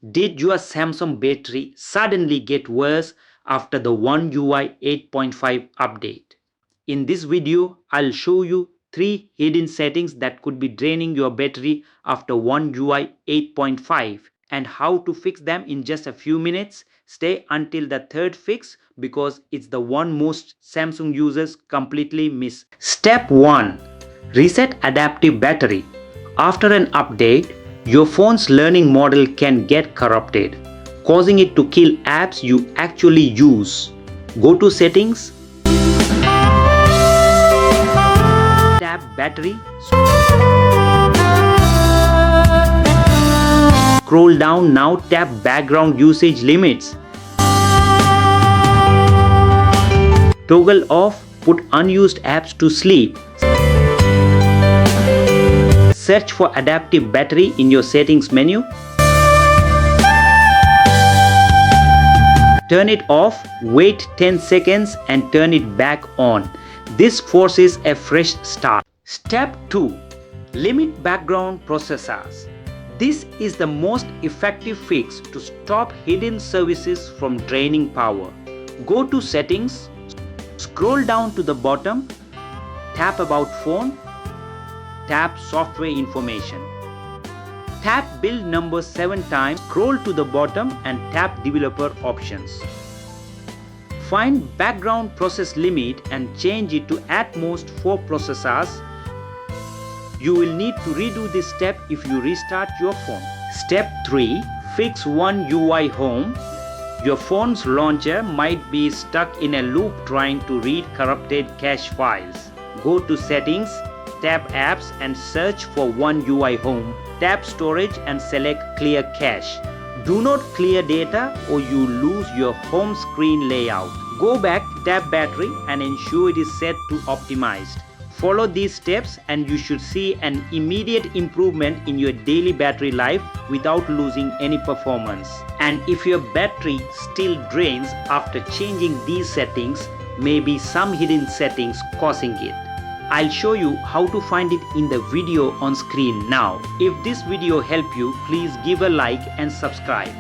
Did your Samsung battery suddenly get worse after the One UI 8.5 update? In this video, I'll show you 3 hidden settings that could be draining your battery after One UI 8.5 and how to fix them in just a few minutes. Stay until the third fix because it's the one most Samsung users completely miss. Step 1. Reset adaptive battery. After an update, your phone's learning model can get corrupted, causing it to kill apps you actually use. Go to Settings, tap Battery, scroll down, now tap Background Usage Limits. Toggle off, put unused apps to sleep. Search for adaptive battery in your settings menu. Turn it off, wait 10 seconds and turn it back on. This forces a fresh start. Step 2. Limit background processors. This is the most effective fix to stop hidden services from draining power. Go to Settings, scroll down to the bottom, tap About Phone, tap Software Information. Tap build number 7 times, scroll to the bottom and tap Developer Options. Find background process limit and change it to at most 4 processors. You will need to redo this step if you restart your phone. Step 3. Fix One UI Home. Your phone's launcher might be stuck in a loop trying to read corrupted cache files. Go to Settings, tap Apps and search for One UI Home. Tap Storage and select Clear Cache. Do not clear data or you lose your home screen layout. Go back, tap Battery and ensure it is set to Optimized. Follow these steps and you should see an immediate improvement in your daily battery life without losing any performance. And if your battery still drains after changing these settings, maybe some hidden settings causing it. I'll show you how to find it in the video on screen now. If this video helped you, please give a like and subscribe.